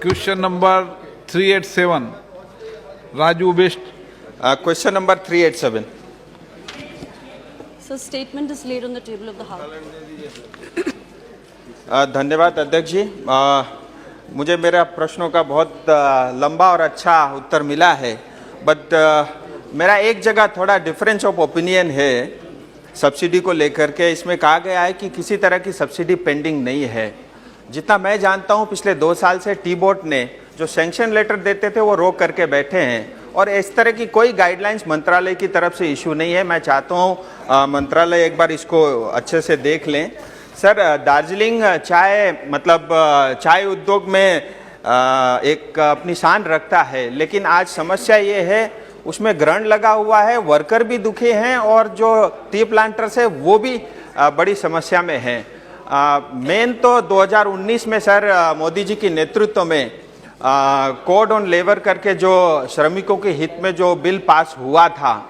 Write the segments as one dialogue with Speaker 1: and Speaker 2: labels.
Speaker 1: Question number 387, Raju Best.
Speaker 2: Question number 387.
Speaker 3: So statement is laid on the table of the House.
Speaker 2: धन्यवाद अध्यक्ष जी। मुझे मेरा प्रश्नों का बहुत लंबा और अच्छा उत्तर मिला है, बट मेरा एक जगह थोड़ा डिफरेंस ऑफ ओपिनियन है सब्सिडी को लेकर के। इसमें कहा गया है कि किसी तरह की सब्सिडी पेंडिंग नहीं है। जितना मैं जानता हूं पिछले 2 साल से टी बोर्ड ने जो सैंक्शन लेटर देते थे वो रोक करके बैठे हैं और इस तरह की कोई गाइडलाइंस मंत्रालय की तरफ से इशू नहीं है। मैं चाहता हूं मंत्रालय एक बार इसको अच्छे से देख लें। सर, दार्जिलिंग चाय उद्योग में एक अपनी शान रखता है, लेकिन आज समस्या ये है उसमें ग्रहण लगा हुआ है, वर्कर भी दुखी हैं और जो टी प्लांटर्स है वो भी बड़ी समस्या में हैं। मेन तो 2019 में सर मोदी जी की नेतृत्व में कोड ऑन लेबर करके जो श्रमिकों के हित में जो बिल पास हुआ था,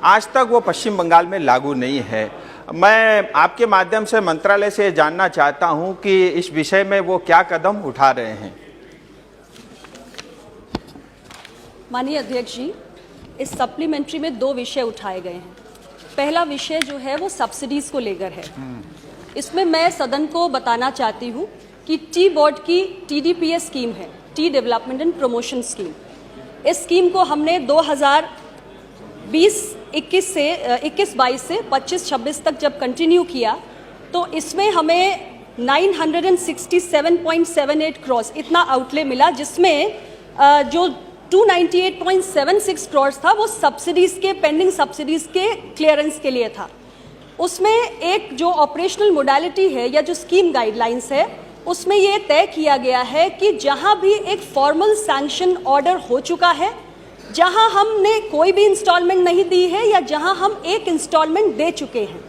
Speaker 2: आज तक वो पश्चिम बंगाल में लागू नहीं है। मैं आपके माध्यम से मंत्रालय से जानना चाहता हूं कि इस विषय में वो क्या कदम उठा रहे हैं।
Speaker 3: माननीय अध्यक्ष जी, इस सप्लीमेंट्री में 2 विषय उठाए गए हैं। पहला विषय जो है वो सब्सिडीज को लेकर है। इसमें मैं सदन को बताना चाहती हूँ कि टी बोर्ड की TDPS स्कीम है, T development and promotion scheme. इस स्कीम को हमने 2020-21 से 21-22 से 25-26 तक जब कंटिन्यू किया तो इसमें हमें 967.78 करोड़ इतना आउटले मिला, जिसमें जो 298.76 करोड़ था वो सब्सिडीज के, पेंडिंग सब्सिडीज के क्लियरेंस के लिए था। उसमें एक जो ऑपरेशनल मोडालिटी है या जो स्कीम गाइडलाइंस है उसमें ये तय किया गया है कि जहां भी एक फॉर्मल सैंक्शन ऑर्डर हो चुका है, जहां हमने कोई भी इंस्टॉलमेंट नहीं दी है या जहां हम एक इंस्टॉलमेंट दे चुके हैं,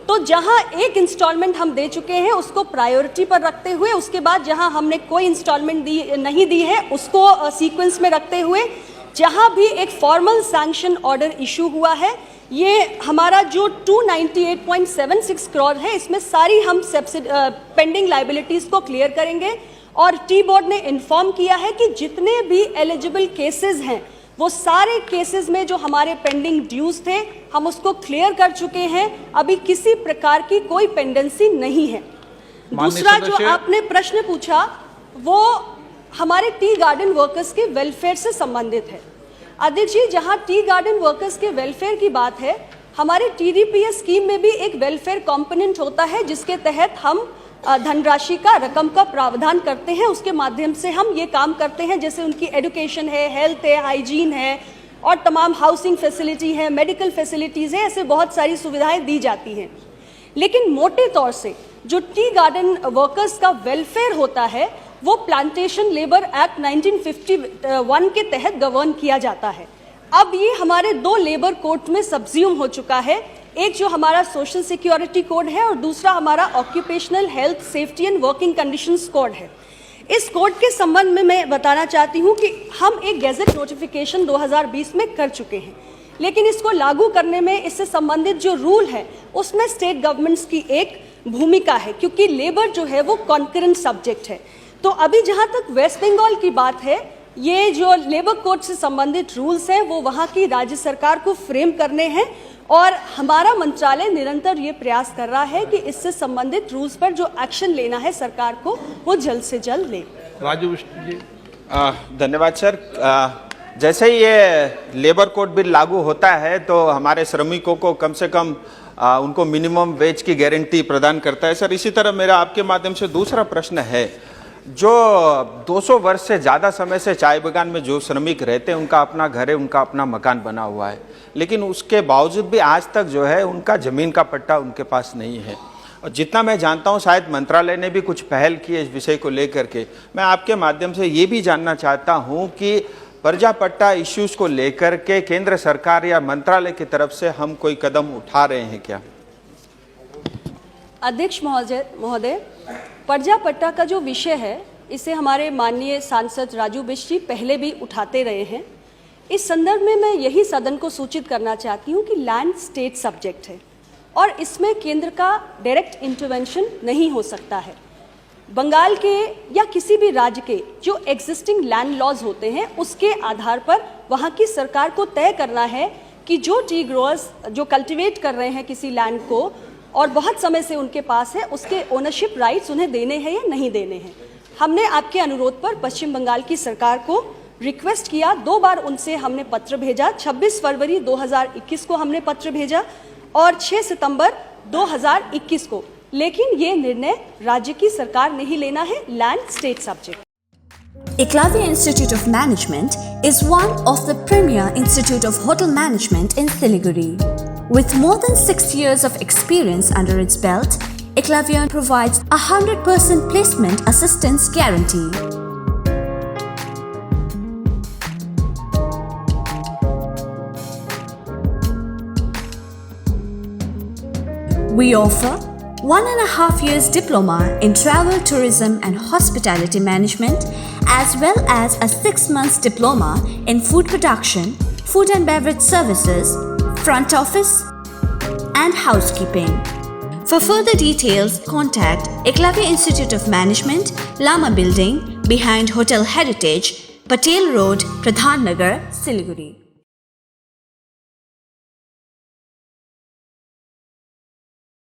Speaker 3: तो जहां एक इंस्टॉलमेंट हम दे चुके हैं उसको प्रायोरिटी पर रखते हुए, उसके बाद जहां हमने कोई इंस्टॉलमेंट नहीं दी है उसको सीक्वेंस में रखते हुए, जहां भी एक फॉर्मल सैंक्शन ऑर्डर इशू हुआ है, ये हमारा जो 298.76 करोड़ है इसमें सारी हम पेंडिंग लाइबिलिटीज को क्लियर करेंगे। और टी बोर्ड ने इन्फॉर्म किया है कि जितने भी एलिजिबल केसेस हैं वो सारे केसेस में जो हमारे पेंडिंग ड्यूज थे हम उसको क्लियर कर चुके हैं। अभी किसी प्रकार की कोई पेंडेंसी नहीं है। दूसरा जो आपने प्रश्न पूछा वो हमारे टी गार्डन वर्कर्स के वेलफेयर से संबंधित है। अध्यक्ष जी, जहां टी गार्डन वर्कर्स के वेलफेयर की बात है, हमारे TDPS स्कीम में भी एक वेलफेयर कंपोनेंट होता है जिसके तहत हम धनराशि का, रकम का प्रावधान करते हैं। उसके माध्यम से हम ये काम करते हैं, जैसे उनकी एजुकेशन है, हेल्थ है, हाइजीन है और तमाम हाउसिंग फैसिलिटी है, मेडिकल फैसिलिटीज़ है, ऐसे बहुत सारी सुविधाएं दी जाती हैं। लेकिन मोटे तौर से जो टी गार्डन वर्कर्स का वेलफेयर होता है वो प्लांटेशन लेबर एक्ट 1951 के तहत गवर्न किया जाता है। अब ये हमारे 2 लेबर कोड में सब्ज्यूम हो चुका है, एक जो हमारा सोशल सिक्योरिटी कोड है और दूसरा हमारा occupational health safety and working conditions code है। इस कोड के संबंध में मैं बताना चाहती हूँ कि हम एक गैजेट नोटिफिकेशन 2020 में कर चुके हैं, लेकिन इसको लागू करने में इससे संबंधित जो रूल है उसमें स्टेट गवर्नमेंट्स की एक भूमिका है, क्योंकि लेबर जो है वो कॉन्करेंट सब्जेक्ट है। तो अभी जहाँ तक वेस्ट बंगाल की बात है, ये जो लेबर कोड से संबंधित रूल्स हैं वो वहाँ की राज्य सरकार को फ्रेम करने हैं और हमारा मंत्रालय निरंतर ये प्रयास कर रहा है कि इससे संबंधित रूल्स पर जो एक्शन लेना है सरकार को वो जल्द से जल्द ले।
Speaker 1: राजू जी,
Speaker 2: धन्यवाद सर। जैसे ही ये लेबर कोड बिल लागू होता है तो हमारे श्रमिकों को कम से कम उनको मिनिमम वेज की गारंटी प्रदान करता है। सर, इसी तरह मेरा आपके माध्यम से दूसरा प्रश्न है, जो 200 वर्ष से ज़्यादा समय से चाय बागान में जो श्रमिक रहते हैं उनका अपना घर है, उनका अपना मकान बना हुआ है, लेकिन उसके बावजूद भी आज तक जो है उनका ज़मीन का पट्टा उनके पास नहीं है। और जितना मैं जानता हूं शायद मंत्रालय ने भी कुछ पहल की है इस विषय को लेकर के। मैं आपके माध्यम से ये भी जानना चाहता हूं कि प्रजा पट्टा इश्यूज़ को लेकर के केंद्र सरकार या मंत्रालय की तरफ से हम कोई कदम उठा रहे हैं क्या?
Speaker 3: अध्यक्ष महोदय, प्रजा पट्टा का जो विषय है इसे हमारे माननीय सांसद राजू बिष्ट जी पहले भी उठाते रहे हैं। इस संदर्भ में मैं यही सदन को सूचित करना चाहती हूँ कि लैंड स्टेट सब्जेक्ट है और इसमें केंद्र का डायरेक्ट इंटरवेंशन नहीं हो सकता है। बंगाल के या किसी भी राज्य के जो एग्जिस्टिंग लैंड लॉज होते हैं उसके आधार पर वहाँ की सरकार को तय करना है कि जो टी ग्रोअर्स जो कल्टीवेट कर रहे हैं किसी लैंड को और बहुत समय से उनके पास है, उसके ओनरशिप राइट्स उन्हें देने हैं या नहीं देने हैं। हमने आपके अनुरोध पर पश्चिम बंगाल की सरकार को रिक्वेस्ट किया, 2 बार उनसे हमने पत्र भेजा। 26 फरवरी 2021 को हमने पत्र भेजा और 6 सितंबर 2021 को, लेकिन ये निर्णय राज्य की सरकार ने ही लेना है, land state subject.
Speaker 4: Eklavya Institute of Management is one of the premier institute of hotel management in Siliguri. With more than 6 years of experience under its belt, Eklavya provides 100% placement assistance guarantee. We offer 1.5 years diploma in travel, tourism and hospitality management, as well as a 6 months diploma in food production, food and beverage services, front office and housekeeping. For further details, contact Eklavya Institute of Management, Lama Building, behind Hotel Heritage, Patel Road, Pradhan Nagar, Siliguri.